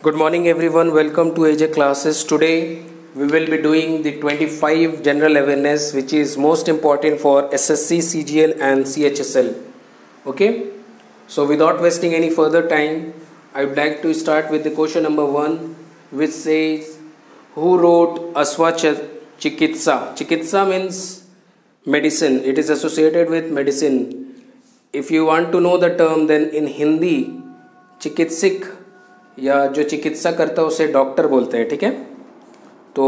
Good morning everyone, welcome to AJ classes. Today we will be doing the 25 general awareness which is most important for SSC, CGL and CHSL. Okay, so without wasting any further time, I would like to start with the question number 1 which says, who wrote Ashwachikitsa? Chikitsa means medicine, it is associated with medicine. If you want to know the term, then in Hindi चिकित्सक या जो चिकित्सा करता है उसे doctor बोलते हैं, ठीक है। तो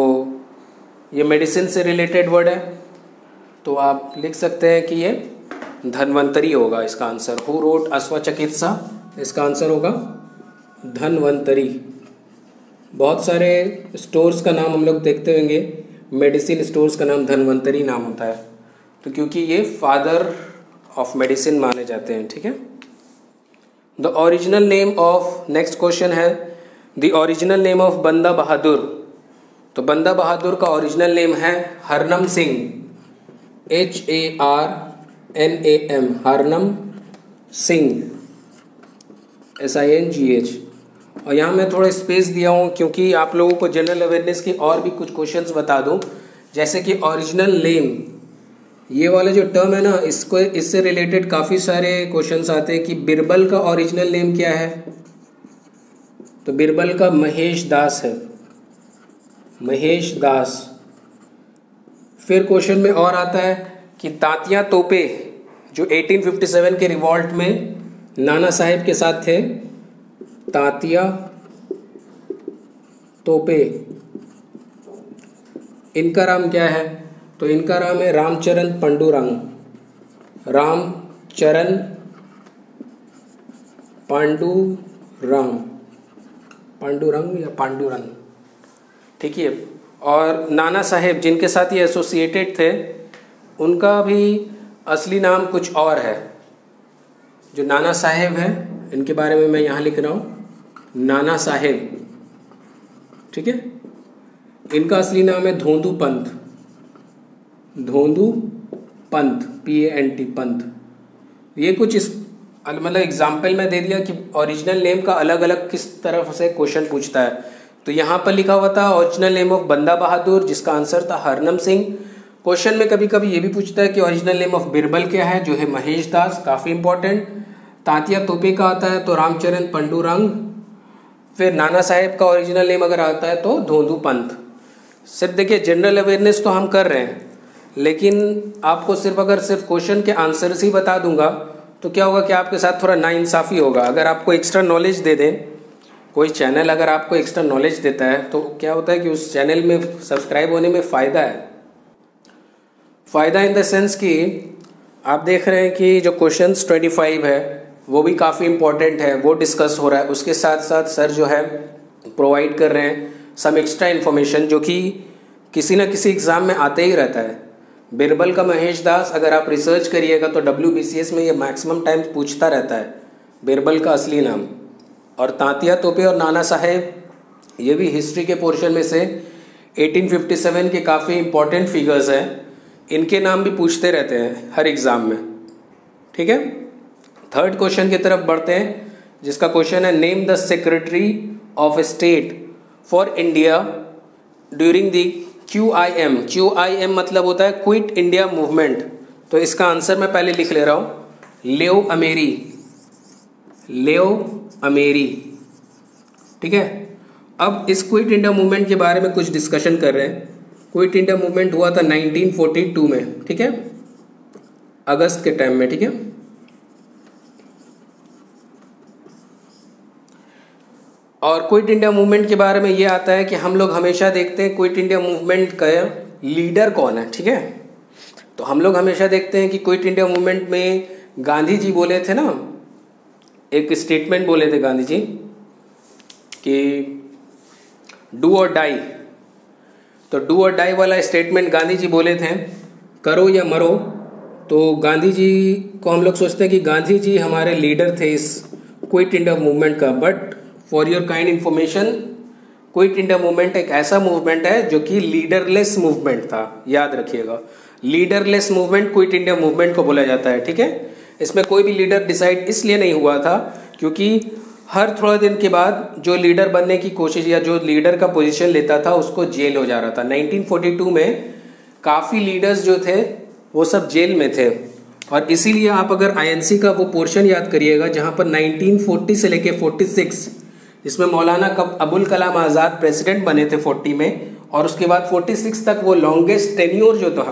ये मेडिसिन से रिलेटेड वर्ड है, तो आप लिख सकते हैं कि ये धन्वंतरी होगा इसका आंसर। हु रोट अश्वचिकित्सा, इसका आंसर होगा धन्वंतरी। बहुत सारे स्टोर्स का नाम हम लोग देखते होंगे, मेडिसिन स्टोर्स का नाम धन्वंतरी नाम होता है, तो क्योंकि ये फादर ऑफ मेडिसिन माने जाते हैं, ठीक है। The original name of, next question है, द ओरिजिनल नेम ऑफ बंदा बहादुर। तो बंदा बहादुर का ओरिजिनल नेम है हरनम सिंह, HARNAM, हरनम सिंह, SINGH। और यहाँ मैं थोड़ा स्पेस दिया हूँ क्योंकि आप लोगों को जनरल अवेयरनेस की और भी कुछ क्वेश्चंस बता दूँ, जैसे कि ओरिजिनल नेम, ये वाला जो टर्म है ना, इसको इससे रिलेटेड काफ़ी सारे क्वेश्चंस आते हैं कि बिरबल का ओरिजिनल नेम क्या है। तो बिरबल का महेश दास है, महेश दास। फिर क्वेश्चन में और आता है कि तात्या तोपे जो 1857 के रिवॉल्ट में नाना साहेब के साथ थे, तात्या तोपे, इनका नाम क्या है? तो इनका नाम है रामचरण पांडुरंग, रामचरण पांडुरंग या पांडुरंग, ठीक है। और नाना साहेब जिनके साथ ये एसोसिएटेड थे, उनका भी असली नाम कुछ और है। जो नाना साहेब है, इनके बारे में मैं यहाँ लिख रहा हूँ, नाना साहेब, ठीक है। इनका असली नाम है धोंदू पंत, धोंदू पंत, PANT, पंत। ये कुछ इस मतलब एग्जाम्पल में दे दिया कि ओरिजिनल नेम का अलग अलग किस तरफ से क्वेश्चन पूछता है। तो यहाँ पर लिखा हुआ था ओरिजिनल नेम ऑफ बंदा बहादुर, जिसका आंसर था हरनम सिंह। क्वेश्चन में कभी कभी ये भी पूछता है कि ओरिजिनल नेम ऑफ बिरबल क्या है, जो है महेश दास, काफ़ी इंपॉर्टेंट। तात्या तोपे का आता है तो रामचरण पांडुरंग। फिर नाना साहेब का ओरिजिनल नेम अगर आता है तो धोंदू पंत। सिर्फ देखिए, जनरल अवेयरनेस तो हम कर रहे हैं, लेकिन आपको सिर्फ क्वेश्चन के आंसर्स ही बता दूंगा तो क्या होगा कि आपके साथ थोड़ा नाइंसाफ़ी होगा। अगर आपको एक्स्ट्रा नॉलेज दे दें, कोई चैनल अगर आपको एक्स्ट्रा नॉलेज देता है, तो क्या होता है कि उस चैनल में सब्सक्राइब होने में फ़ायदा है। फ़ायदा इन द सेंस कि आप देख रहे हैं कि जो क्वेश्चंस 25 है वो भी काफ़ी इंपॉर्टेंट है, वो डिस्कस हो रहा है। उसके साथ साथ सर जो है प्रोवाइड कर रहे हैं सम एक्स्ट्रा इन्फॉर्मेशन, जो कि किसी न किसी एग्ज़ाम में आते ही रहता है। बिरबल का महेश दास अगर आप रिसर्च करिएगा तो WBCS में ये मैक्सिमम टाइम्स पूछता रहता है, बिरबल का असली नाम। और तात्या तोपे और नाना साहेब, ये भी हिस्ट्री के पोर्शन में से 1857 के काफ़ी इंपॉर्टेंट फिगर्स हैं, इनके नाम भी पूछते रहते हैं हर एग्ज़ाम में, ठीक है। थर्ड क्वेश्चन की तरफ बढ़ते हैं, जिसका क्वेश्चन है name the secretary of state for India during the QIM मतलब होता है क्विट इंडिया मूवमेंट। तो इसका आंसर मैं पहले लिख ले रहा हूँ, लेओ अमेरी, ठीक है। अब इस क्विट इंडिया मूवमेंट के बारे में कुछ डिस्कशन कर रहे हैं। क्विट इंडिया मूवमेंट हुआ था 1942 में, ठीक है, अगस्त के टाइम में, ठीक है। और क्विट इंडिया मूवमेंट के बारे में ये आता है कि हम लोग हमेशा देखते हैं क्विट इंडिया मूवमेंट का लीडर कौन है, ठीक है। तो हम लोग हमेशा देखते हैं कि क्विट इंडिया मूवमेंट में गांधी जी बोले थे ना, एक स्टेटमेंट बोले थे गांधी जी कि डू और डाई। तो डू और डाई वाला स्टेटमेंट गांधी जी बोले थे, करो या मरो। तो गांधी जी को हम लोग सोचते हैं कि गांधी जी हमारे लीडर थे इस क्विट इंडिया मूवमेंट का, but for your kind information, quit India movement एक ऐसा मूवमेंट है जो कि लीडरलेस मूवमेंट था, याद रखिएगा। Leaderless movement quit India movement को बोला जाता है, ठीक है। इसमें कोई भी लीडर डिसाइड इसलिए नहीं हुआ था क्योंकि हर थोड़ा दिन के बाद जो लीडर बनने की कोशिश या जो लीडर का पोजीशन लेता था उसको जेल हो जा रहा था। 1942 में काफ़ी लीडर्स जो थे वो सब जेल में थे, और इसीलिए आप अगर आईएनसी का वो पोर्शन याद करिएगा जहाँ पर 1940 से लेके 46, इसमें मौलाना अबुल कलाम आज़ाद प्रेसिडेंट बने थे 40 में, और उसके बाद 46 तक वो लॉन्गेस्ट टेन्योर जो था,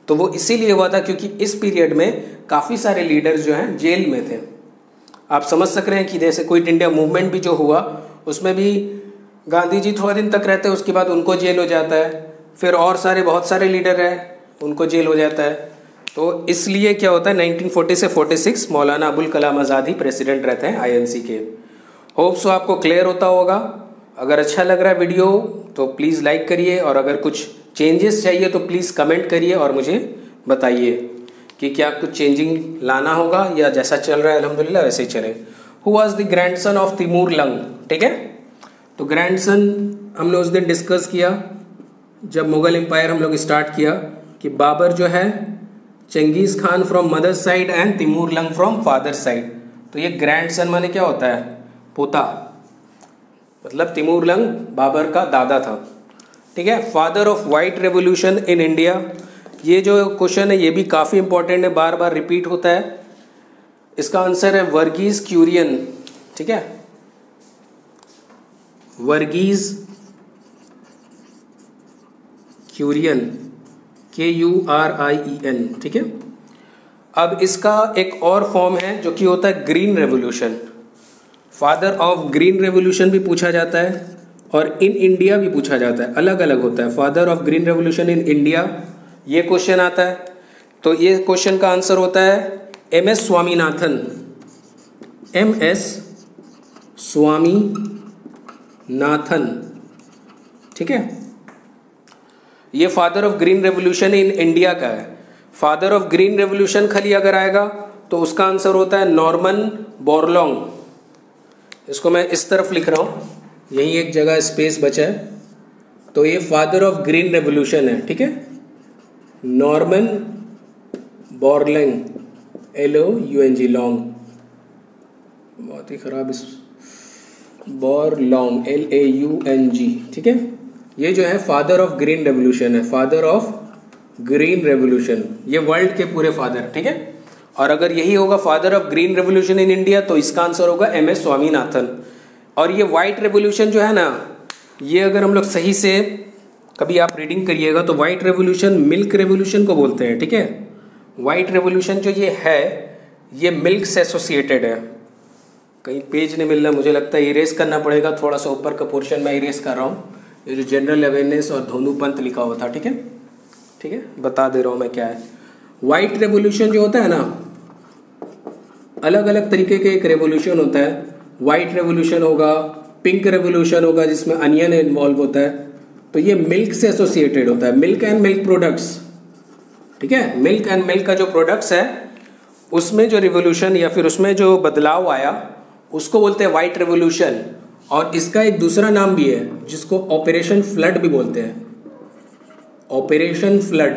तो वो इसीलिए हुआ था क्योंकि इस पीरियड में काफ़ी सारे लीडर्स जो हैं जेल में थे। आप समझ सक रहे हैं कि जैसे क्विट इंडिया मूवमेंट भी जो हुआ उसमें भी गांधी जी थोड़ा दिन तक रहते हैं, उसके बाद उनको जेल हो जाता है, फिर और बहुत सारे लीडर हैं उनको जेल हो जाता है। तो इसलिए क्या होता है 1940 से 46 मौलाना अबुल कलाम आज़ाद ही प्रेसिडेंट रहते हैं आईएनसी के। होप सो आपको क्लियर होता होगा। अगर अच्छा लग रहा है वीडियो तो प्लीज़ लाइक करिए, और अगर कुछ चेंजेस चाहिए तो प्लीज़ कमेंट करिए और मुझे बताइए कि क्या कुछ चेंजिंग लाना होगा या जैसा चल रहा है अल्हम्दुलिल्लाह वैसे ही चले। Who was the grandson of Timur lung, ठीक है। तो ग्रैंडसन हमने उस दिन डिस्कस किया जब मुग़ल एम्पायर हम लोग स्टार्ट किया कि बाबर जो है Changez Khan from mother side and Timur lung from father side. तो ये ग्रैंडसन माने क्या होता है, पोता, मतलब तिमूर लंग बाबर का दादा था, ठीक है। Father of white revolution in India, ये जो क्वेश्चन है ये भी काफ़ी इंपॉर्टेंट है, बार बार रिपीट होता है। इसका आंसर है वर्गीज क्यूरियन, ठीक है, वर्गीज क्यूरियन, KURIEN, ठीक है। अब इसका एक और फॉर्म है जो कि होता है green revolution. Father of green revolution भी पूछा जाता है और इन इंडिया भी पूछा जाता है, अलग अलग होता है। Father of green revolution in India ये क्वेश्चन आता है, तो ये क्वेश्चन का आंसर होता है MS स्वामीनाथन, MS स्वामीनाथन, ठीक है। ये father of green revolution in India का है। फादर ऑफ ग्रीन रेवोल्यूशन खाली अगर आएगा तो उसका आंसर होता है नॉर्मन बोरलॉन्ग। इसको मैं इस तरफ लिख रहा हूँ, यहीं एक जगह स्पेस बचा है, तो ये फादर ऑफ ग्रीन रेवोल्यूशन है, ठीक है, नॉर्मन बोरलॉन्ग, LOUNG, लॉन्ग, बहुत ही खराब इस, बोरलॉन्ग LAUNG, ठीक है। ये जो है फादर ऑफ ग्रीन रेवोल्यूशन है, फादर ऑफ ग्रीन रेवोल्यूशन, ये वर्ल्ड के पूरे फादर, ठीक है। और अगर यही होगा father of green revolution in India तो इसका आंसर होगा MS स्वामीनाथन। और ये वाइट रेवोल्यूशन जो है ना, ये अगर हम लोग सही से कभी आप रीडिंग करिएगा तो वाइट रेवोल्यूशन मिल्क रेवोल्यूशन को बोलते हैं, ठीक है। वाइट रेवोल्यूशन जो ये है ये मिल्क से एसोसिएटेड है। कहीं पेज नहीं मिल रहा, मुझे लगता है इरेज करना पड़ेगा, थोड़ा सा ऊपर का पोर्शन मैं इरेज कर रहा हूँ। ये जो जनरल अवेयरनेस और धोनू पंत लिखा हुआ था, ठीक है, ठीक है, बता दे रहा हूँ मैं क्या है। वाइट रेवोल्यूशन जो होता है ना, अलग अलग तरीके के एक रेवोल्यूशन होता है। वाइट रेवोल्यूशन होगा, पिंक रेवोल्यूशन होगा जिसमें अनियन इन्वॉल्व होता है, तो ये मिल्क से एसोसिएटेड होता है, मिल्क एंड मिल्क प्रोडक्ट्स, ठीक है। मिल्क एंड मिल्क का जो प्रोडक्ट्स है उसमें जो रिवोल्यूशन या फिर उसमें जो बदलाव आया उसको बोलते हैं वाइट रेवोल्यूशन। और इसका एक दूसरा नाम भी है जिसको ऑपरेशन फ्लड भी बोलते हैं, ऑपरेशन फ्लड।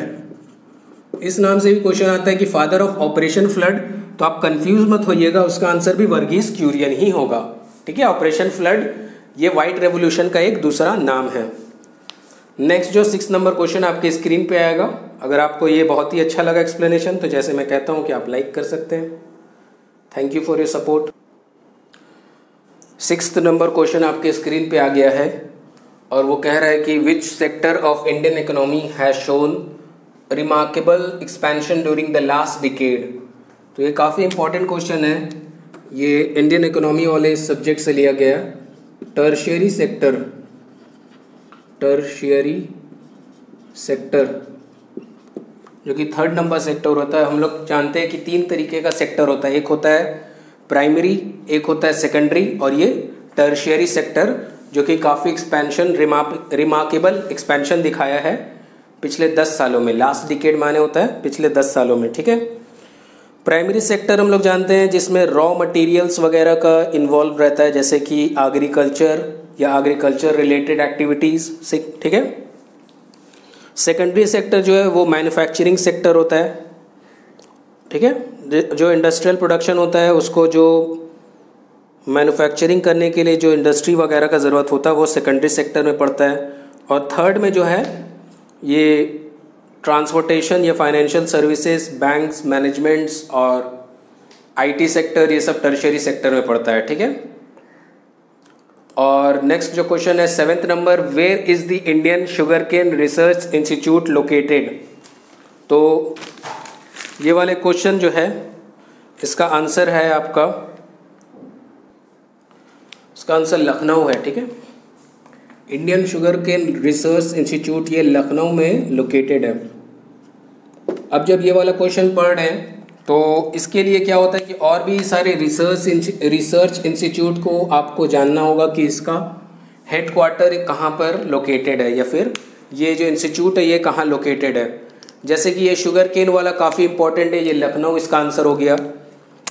इस नाम से भी क्वेश्चन आता है कि फादर ऑफ ऑपरेशन फ्लड, तो आप कंफ्यूज मत होइएगा, उसका आंसर भी वर्गीज क्यूरियन ही होगा, ठीक है। ऑपरेशन फ्लड ये वाइट रेवोल्यूशन का एक दूसरा नाम है। नेक्स्ट जो 6 नंबर क्वेश्चन आपके स्क्रीन पे आएगा, अगर आपको ये बहुत ही अच्छा लगा एक्सप्लेनेशन तो जैसे मैं कहता हूँ कि आप लाइक कर सकते हैं। Thank you for your support. 6th number question आपके स्क्रीन पे आ गया है और वो कह रहा है कि which sector of Indian economy has shown remarkable expansion during the last decade. तो ये काफ़ी इंपॉर्टेंट क्वेश्चन है, ये इंडियन इकोनॉमी वाले सब्जेक्ट से लिया गया। टर्शियरी सेक्टर, टर्शियरी सेक्टर जो कि 3rd नंबर सेक्टर होता है। हम लोग जानते हैं कि 3 तरीके का सेक्टर होता है, एक होता है प्राइमरी, एक होता है सेकेंडरी और ये टर्शियरी सेक्टर जो कि काफ़ी एक्सपेंशन, रिमार्केबल एक्सपेंशन दिखाया है पिछले 10 सालों में। लास्ट डिकेड माने होता है पिछले 10 सालों में, ठीक है। प्राइमरी सेक्टर हम लोग जानते हैं जिसमें रॉ मटेरियल्स वगैरह का इन्वॉल्व रहता है, जैसे कि एग्रीकल्चर या एग्रीकल्चर रिलेटेड एक्टिविटीज़, ठीक है। सेकेंडरी सेक्टर जो है वो मैन्युफैक्चरिंग सेक्टर होता है, ठीक है, जो इंडस्ट्रियल प्रोडक्शन होता है उसको जो मैन्युफैक्चरिंग करने के लिए जो इंडस्ट्री वगैरह का ज़रूरत होता है वो सेकेंडरी सेक्टर में पड़ता है। और थर्ड में जो है ये ट्रांसपोर्टेशन या फाइनेंशियल सर्विसेज, बैंक्स, मैनेजमेंट्स और आईटी सेक्टर, ये सब टर्शियरी सेक्टर में पड़ता है। ठीक है। और नेक्स्ट जो क्वेश्चन है 7th number, where is the Indian sugar cane research institute located. तो ये वाले क्वेश्चन जो है इसका आंसर है आपका, इसका आंसर लखनऊ है। ठीक है। Indian sugar cane research institute ये लखनऊ में लोकेटेड है। अब जब ये वाला क्वेश्चन पढ़ रहे हैं तो इसके लिए क्या होता है कि और भी सारे रिसर्च इंस्टीट्यूट को आपको जानना होगा कि इसका हेडक्वार्टर कहाँ पर लोकेटेड है, या फिर ये जो इंस्टीट्यूट है ये कहाँ लोकेटेड है। जैसे कि ये शुगर केन वाला काफ़ी इंपॉर्टेंट है, ये लखनऊ इसका आंसर हो गया।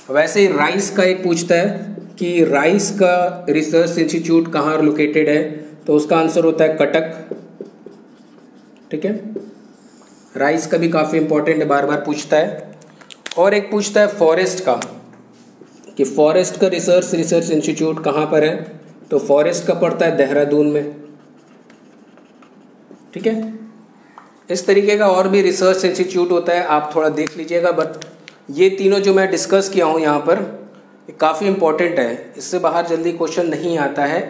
वैसे ही राइस का एक पूछता है कि राइस का रिसर्च इंस्टीट्यूट कहाँ लोकेटेड है, तो उसका आंसर होता है कटक। ठीक है। राइस का भी काफ़ी इंपॉर्टेंट है, बार बार पूछता है। और एक पूछता है फॉरेस्ट का कि फॉरेस्ट का रिसर्च इंस्टीट्यूट कहाँ पर है, तो फॉरेस्ट का पड़ता है देहरादून में। ठीक है। इस तरीके का और भी रिसर्च इंस्टीट्यूट होता है, आप थोड़ा देख लीजिएगा। बट ये तीनों जो मैं डिस्कस किया हूँ यहाँ पर ये काफ़ी इंपॉर्टेंट है, इससे बाहर जल्दी क्वेश्चन नहीं आता है।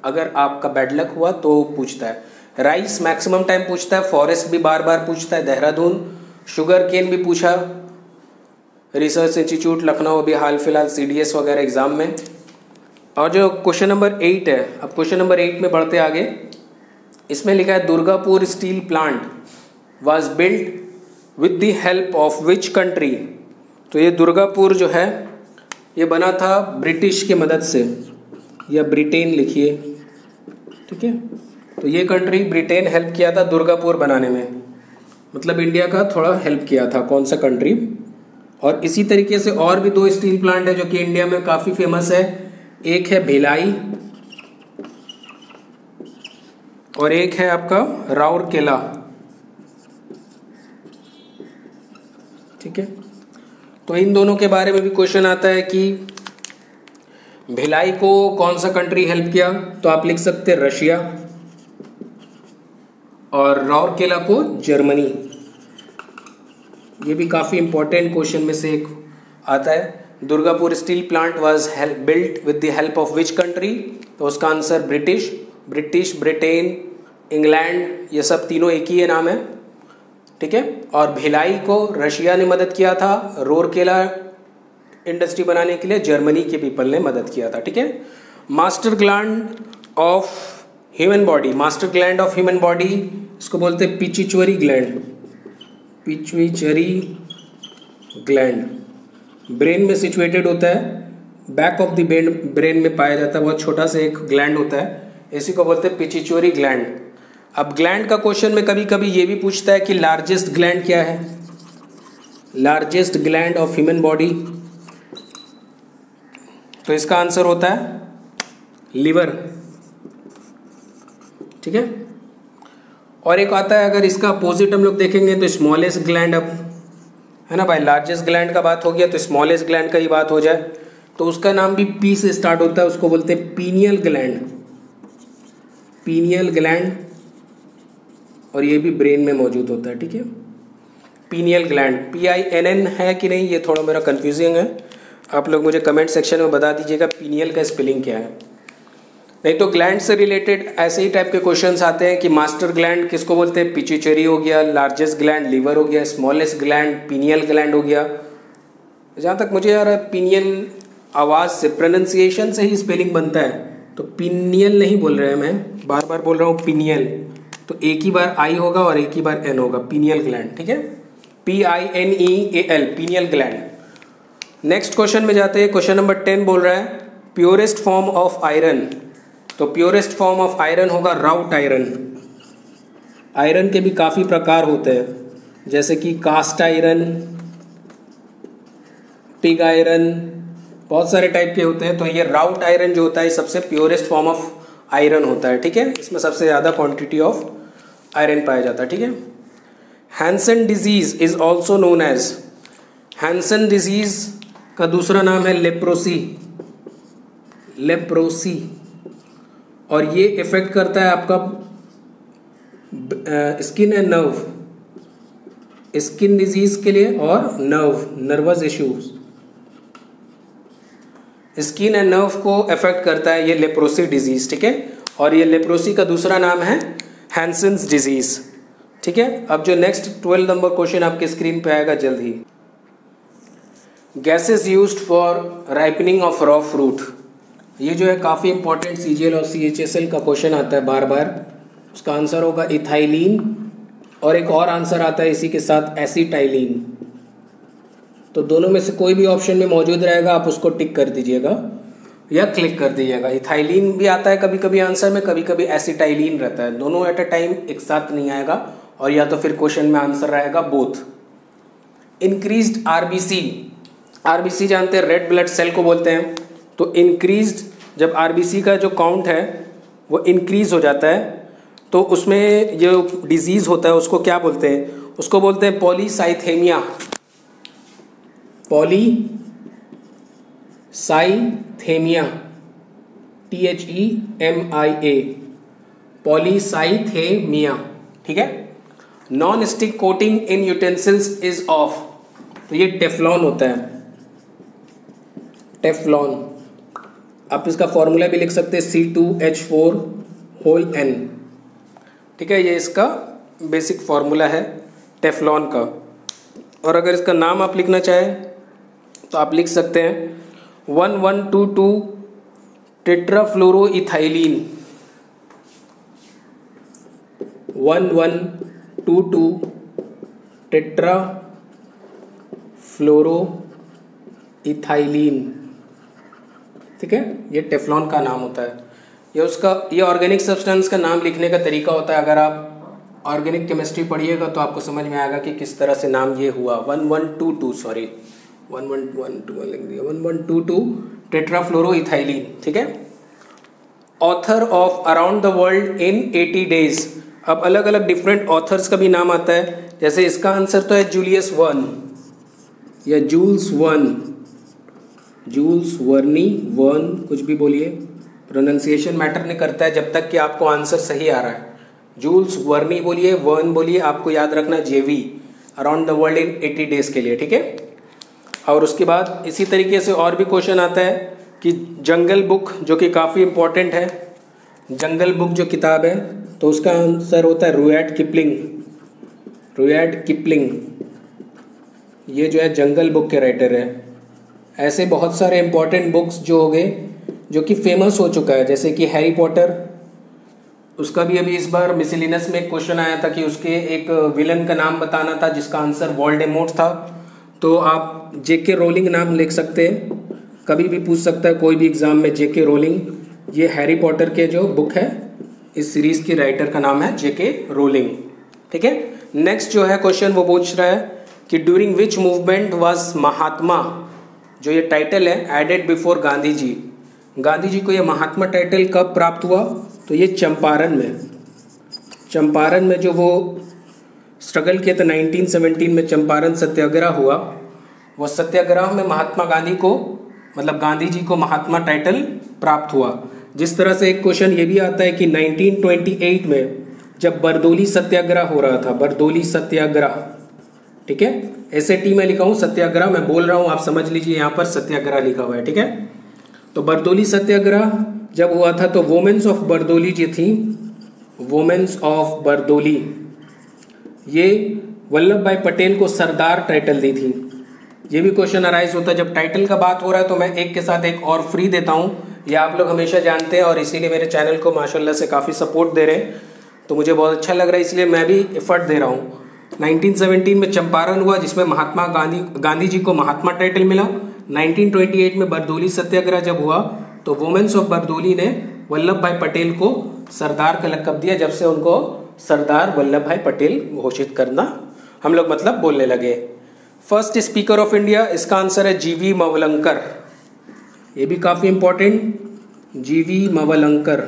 अगर आपका बैड लक हुआ तो पूछता है। राइस मैक्सिमम टाइम पूछता है, फॉरेस्ट भी बार बार पूछता है, देहरादून, शुगर केन भी पूछा, रिसर्च इंस्टीट्यूट लखनऊ अभी हाल फिलहाल CDS वगैरह एग्जाम में। और जो क्वेश्चन नंबर 8 है, अब क्वेश्चन नंबर 8 में बढ़ते आगे, इसमें लिखा है Durgapur steel plant was built with the help of which country. तो ये दुर्गापुर जो है ये बना था ब्रिटिश की मदद से, या ब्रिटेन लिखिए। ठीक है। तो ये कंट्री ब्रिटेन हेल्प किया था दुर्गापुर बनाने में, मतलब इंडिया का थोड़ा हेल्प किया था। कौन सा कंट्री। और इसी तरीके से और भी 2 स्टील प्लांट है जो कि इंडिया में काफ़ी फेमस है। एक है भिलाई और एक है आपका राउरकेला। ठीक है। तो इन दोनों के बारे में भी क्वेश्चन आता है कि भिलाई को कौन सा कंट्री हेल्प किया, तो आप लिख सकते हैं रशिया, और राउरकेला को जर्मनी। ये भी काफ़ी इंपॉर्टेंट क्वेश्चन में से एक आता है। Durgapur steel plant was built with the help of which country, तो उसका आंसर ब्रिटिश, ब्रिटेन, इंग्लैंड, ये सब तीनों एक ही है नाम है। ठीक है। और भिलाई को रशिया ने मदद किया था, राउरकेला इंडस्ट्री बनाने के लिए जर्मनी के पीपल ने मदद किया था। ठीक है। Master gland of human body, master gland of human body इसको बोलते हैं pituitary gland. Pituitary gland brain में सिचुएटेड होता है, बैक ऑफ द ब्रेन में पाया जाता है, बहुत छोटा सा एक ग्लैंड होता है, इसी को बोलते हैं पिट्यूटरी ग्लैंड। अब ग्लैंड का क्वेश्चन में कभी कभी ये भी पूछता है कि लार्जेस्ट ग्लैंड क्या है, largest gland of human body, तो इसका आंसर होता है लिवर। ठीक है। और एक आता है, अगर इसका अपोजिट हम लोग देखेंगे तो स्मॉलेस्ट ग्लैंड, अब है ना भाई, लार्जेस्ट ग्लैंड का बात हो गया तो स्मॉलेस्ट ग्लैंड का ही बात हो जाए, तो उसका नाम भी पी से स्टार्ट होता है, उसको बोलते हैं पीनियल ग्लैंड। पीनियल ग्लैंड, और ये भी ब्रेन में मौजूद होता है। ठीक है। पीनियल ग्लैंड, PINN है कि नहीं, ये थोड़ा मेरा कंफ्यूजिंग है, आप लोग मुझे कमेंट सेक्शन में बता दीजिएगा पीनियल का स्पेलिंग क्या है। नहीं तो ग्लैंड से रिलेटेड ऐसे ही टाइप के क्वेश्चंस आते हैं कि मास्टर ग्लैंड किसको बोलते हैं, पिट्यूटरी हो गया, लार्जेस्ट ग्लैंड लिवर हो गया, स्मॉलेस्ट ग्लैंड पीनियल ग्लैंड हो गया। जहाँ तक मुझे यार पीनियल आवाज़ से, प्रोनाउंसिएशन से ही स्पेलिंग बनता है, तो पीनियल नहीं बोल रहे हैं, मैं बार बार बोल रहा हूँ पीनियल, तो एक ही बार आई होगा और एक ही बार एन होगा, पीनियल ग्लैंड। ठीक है। PINEAL, pineal gland. Next question में जाते हैं। क्वेश्चन नंबर 10 बोल रहा है प्योरेस्ट फॉर्म ऑफ आयरन, तो प्योरेस्ट फॉर्म ऑफ आयरन होगा राउट आयरन। आयरन के भी काफ़ी प्रकार होते हैं, जैसे कि कास्ट आयरन, पिग आयरन, बहुत सारे टाइप के होते हैं। तो ये राउट आयरन जो होता है सबसे प्योरेस्ट फॉर्म ऑफ आयरन होता है। ठीक है। इसमें सबसे ज़्यादा क्वांटिटी ऑफ आयरन पाया जाता है। ठीक है। Hansen disease is also known as, Hansen disease का दूसरा नाम है लेप्रोसी। लेप्रोसी, और ये इफेक्ट करता है आपका skin and nerve, skin disease के लिए और nervous issues, skin and nerve को अफेक्ट करता है ये लेप्रोसी डिजीज, ठीक है। और ये लेप्रोसी का दूसरा नाम है हैंसेन्स डिजीज, ठीक है। अब जो नेक्स्ट 12 नंबर क्वेश्चन आपके स्क्रीन पे आएगा जल्द ही। Gases used for ripening of raw fruit, ये जो है काफ़ी इंपॉर्टेंट CGL और CHSL का क्वेश्चन आता है बार बार। उसका आंसर होगा इथाइलिन, और एक और आंसर आता है इसी के साथ एसिटाइलिन। तो दोनों में से कोई भी ऑप्शन में मौजूद रहेगा, आप उसको टिक कर दीजिएगा या क्लिक कर दीजिएगा। इथाइलिन भी आता है कभी कभी आंसर में, कभी कभी एसिटाइलिन रहता है, दोनों एट अ टाइम एक साथ नहीं आएगा, और या तो फिर क्वेश्चन में आंसर रहेगा बोथ। इंक्रीज्ड आरबीसी जानते हैं, रेड ब्लड सेल को बोलते हैं। तो इंक्रीज्ड जब आरबीसी का जो काउंट है वो इंक्रीज हो जाता है, तो उसमें जो डिजीज होता है उसको क्या बोलते हैं? उसको बोलते हैं पॉलीसाइथेमिया। पॉलीसाइथेमिया, THEMIA, पॉलीसाइथेमिया, ठीक है। Non stick coating in utensils is of, तो ये टेफ्लॉन होता है, टेफ्लॉन। आप इसका फॉर्मूला भी लिख सकते हैं C2H4n, ठीक है। ये इसका बेसिक फॉर्मूला है टेफ्लॉन का। और अगर इसका नाम आप लिखना चाहें तो आप लिख सकते हैं 1122 टेट्राफ्लोरोइथाइलिन, 1122 टेट्राफ्लोरोइथाइलिन, ठीक है। ये टेफ्लॉन का नाम होता है। ये ऑर्गेनिक सब्सटेंस का नाम लिखने का तरीका होता है। अगर आप ऑर्गेनिक केमिस्ट्री पढ़िएगा तो आपको समझ में आएगा कि किस तरह से नाम ये हुआ। 1122 लिख दिया, 1122 टेट्राफ्लोरोइथाइलिन, ठीक है। Author of around the world in 80 days. अब अलग अलग डिफरेंट ऑथर्स का भी नाम आता है, जैसे इसका आंसर तो है जूलियस वर्न या जूल्स वर्नी, वर्न कुछ भी बोलिए, प्रोनाउंसिएशन मैटर नहीं करता है जब तक कि आपको आंसर सही आ रहा है। जूल्स वर्नी बोलिए, वर्न बोलिए, आपको याद रखना JV, around the world in 80 days के लिए, ठीक है। और उसके बाद इसी तरीके से और भी क्वेश्चन आता है कि जंगल बुक, जो कि काफ़ी इंपॉर्टेंट है, जंगल बुक जो किताब है, तो उसका आंसर होता है रुडयार्ड किपलिंग। ये जो है जंगल बुक के राइटर है। ऐसे बहुत सारे इंपॉर्टेंट बुक्स जो हो गए जो कि फेमस हो चुका है, जैसे कि हैरी पॉटर, उसका भी अभी इस बार मिसलिनस में एक क्वेश्चन आया था कि उसके एक विलन का नाम बताना था जिसका आंसर वोल्डेमॉर्ट था। तो आप JK रोलिंग नाम लिख सकते हैं, कभी भी पूछ सकता है कोई भी एग्जाम में JK रोलिंग। ये हैरी पॉटर के जो बुक है, इस सीरीज की राइटर का नाम है JK रोलिंग, ठीक है। नेक्स्ट जो है क्वेश्चन वो पूछ रहा है कि ड्यूरिंग विच मूवमेंट वाज महात्मा, जो ये टाइटल है, एडेड बिफोर गांधी जी। गांधी जी को ये महात्मा टाइटल कब प्राप्त हुआ? तो ये चंपारण में जो वो स्ट्रगल किया था 1917 में, चंपारण सत्याग्रह हुआ, वो सत्याग्रह में महात्मा गांधी को, मतलब गांधी जी को महात्मा टाइटल प्राप्त हुआ। जिस तरह से एक क्वेश्चन ये भी आता है कि 1928 में जब बरदोली सत्याग्रह हो रहा था, बरदोली सत्याग्रह, ठीक है, SAT में लिखा हूँ सत्याग्रह, मैं बोल रहा हूँ आप समझ लीजिए, यहाँ पर सत्याग्रह लिखा हुआ है, ठीक है। तो बरदोली सत्याग्रह जब हुआ था तो वुमेन्स ऑफ बरदोली जो थी, वुमेन्स ऑफ बरदोली, ये वल्लभ भाई पटेल को सरदार टाइटल दी थी। ये भी क्वेश्चन अराइज होता है जब टाइटल का बात हो रहा है, तो मैं एक के साथ एक और फ्री देता हूँ, ये आप लोग हमेशा जानते हैं और इसीलिए मेरे चैनल को माशाल्लाह से काफ़ी सपोर्ट दे रहे हैं, तो मुझे बहुत अच्छा लग रहा है, इसलिए मैं भी एफर्ट दे रहा हूँ। 1917 में चंपारण हुआ जिसमें महात्मा गांधी जी को महात्मा टाइटल मिला। 1928 में बरदोली सत्याग्रह जब हुआ तो वुमेन्स ऑफ बरदोली ने वल्लभ भाई पटेल को सरदार का लक़ब दिया, जब से उनको सरदार वल्लभ भाई पटेल घोषित करना हम लोग मतलब बोलने लगे। फर्स्ट स्पीकर ऑफ इंडिया, इसका आंसर है GV मवलंकर। ये भी काफ़ी इंपॉर्टेंट, GV मवलंकर।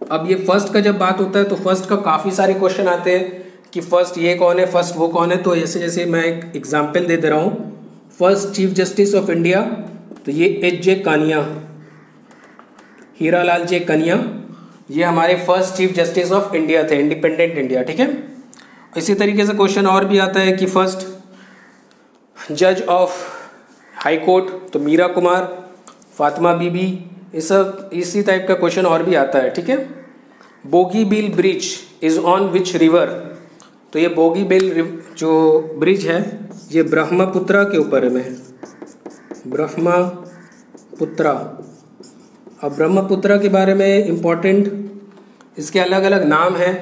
अब ये फर्स्ट का जब बात होता है तो फर्स्ट का काफ़ी सारे क्वेश्चन आते हैं कि फर्स्ट ये कौन है, फर्स्ट वो कौन है। तो ऐसे जैसे मैं एक एग्जाम्पल दे रहा हूँ, first chief justice of India तो ये H.J. कानिया, हीरालाल जे कनिया, ये हमारे first chief justice of India थे, इंडिपेंडेंट इंडिया। ठीक है, इसी तरीके से क्वेश्चन और भी आता है कि फर्स्ट जज ऑफ हाई कोर्ट, तो मीरा कुमार, फातिमा बीबी, ये सब इसी टाइप का क्वेश्चन और भी आता है। ठीक है, Bogibeel bridge is on which river, तो ये बोगीबील जो ब्रिज है ये ब्रह्मपुत्रा के ऊपर में है, ब्रह्मपुत्रा। अब ब्रह्मपुत्रा के बारे में इम्पोर्टेंट, इसके अलग अलग नाम हैं,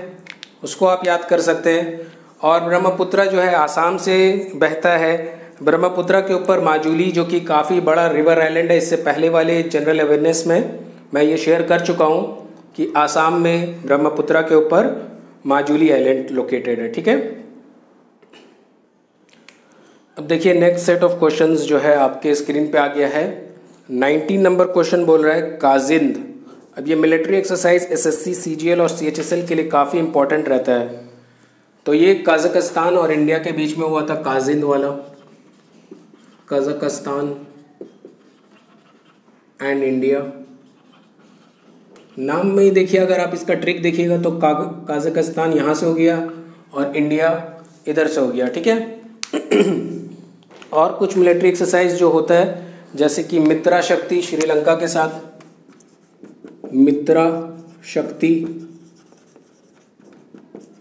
उसको आप याद कर सकते हैं। और ब्रह्मपुत्रा जो है आसाम से बहता है। ब्रह्मपुत्रा के ऊपर माजुली जो कि काफ़ी बड़ा रिवर आइलैंड है, इससे पहले वाले जनरल अवेयरनेस में मैं ये शेयर कर चुका हूँ कि आसाम में ब्रह्मपुत्रा के ऊपर माजुली आइलैंड लोकेटेड है। ठीक है, अब देखिए नेक्स्ट सेट ऑफ क्वेश्चंस जो है आपके स्क्रीन पे आ गया है। 19 नंबर क्वेश्चन बोल रहा है काजिंद। अब ये मिलिट्री एक्सरसाइज एसएससी, सीजीएल और सीएचएसएल के लिए काफ़ी इंपॉर्टेंट रहता है। तो ये कजाकिस्तान और इंडिया के बीच में हुआ था काजिंद वाला, कजाकिस्तान एंड इंडिया। नाम में ही देखिए, अगर आप इसका ट्रिक देखिएगा तो कजाकिस्तान यहाँ से हो गया और इंडिया इधर से हो गया। ठीक है और कुछ मिलिट्री एक्सरसाइज जो होता है जैसे कि मित्रा शक्ति श्रीलंका के साथ, मित्रा शक्ति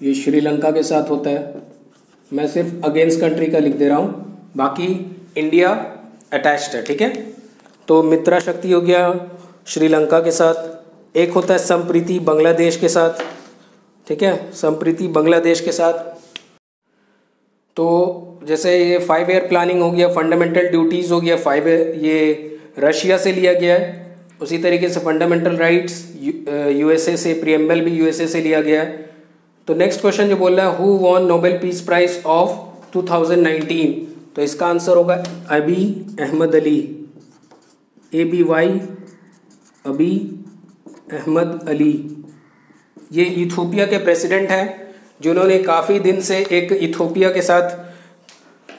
ये श्रीलंका के साथ होता है। मैं सिर्फ अगेंस्ट कंट्री का लिख दे रहा हूँ, बाकी इंडिया अटैच्ड है। ठीक है, तो मित्रा शक्ति हो गया श्रीलंका के साथ। एक होता है संप्रीति बांग्लादेश के साथ। ठीक है, संप्रीति बांग्लादेश के साथ। तो जैसे ये 5 ईयर प्लानिंग हो गया, फंडामेंटल ड्यूटीज़ हो गया 5 ये रशिया से लिया गया है। उसी तरीके से फंडामेंटल राइट्स यूएसए से, प्रीएम्बल भी यूएसए से लिया गया है। तो नेक्स्ट क्वेश्चन जो बोल रहा है who won Nobel peace prize of 2019, तो इसका आंसर होगा अबी अहमद अली, ABY अबी अहमद अली। ये इथोपिया के प्रेसिडेंट हैं जिन्होंने काफ़ी दिन से एक इथोपिया के साथ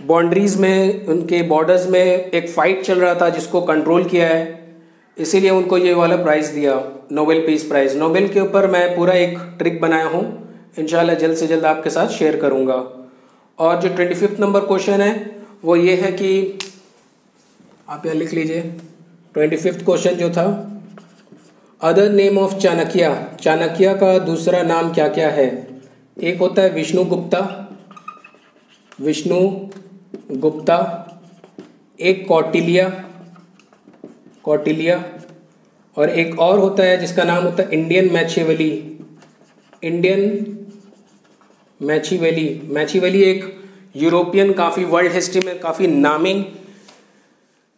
बाउंड्रीज में, उनके बॉर्डर्स में एक फ़ाइट चल रहा था जिसको कंट्रोल किया है, इसीलिए उनको ये वाला प्राइज़ दिया, नोबेल पीस प्राइज़। नोबेल के ऊपर मैं पूरा एक ट्रिक बनाया हूँ, इंशाल्लाह जल्द से जल्द आपके साथ शेयर करूँगा। और जो 25 नंबर क्वेश्चन है वो ये है कि आप यहाँ लिख लीजिए 25 क्वेश्चन जो था, other name of Chanakya, Chanakya का दूसरा नाम क्या क्या है। एक होता है विष्णु गुप्ता, विष्णु गुप्ता, एक कौटिल्य, कौटिल्य, और एक और होता है जिसका नाम होता है इंडियन मैचिवेली, इंडियन मैचिवेली। मैचिवेली एक यूरोपियन, काफ़ी वर्ल्ड हिस्ट्री में काफ़ी नामिंग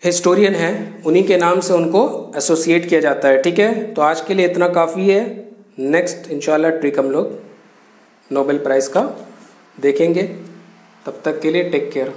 हिस्टोरियन है, उन्हीं के नाम से उनको एसोसिएट किया जाता है। ठीक है, तो आज के लिए इतना काफ़ी है। नेक्स्ट इंशाल्लाह ट्रिक हम लोग नोबेल प्राइज़ का देखेंगे। तब तक के लिए टेक केयर।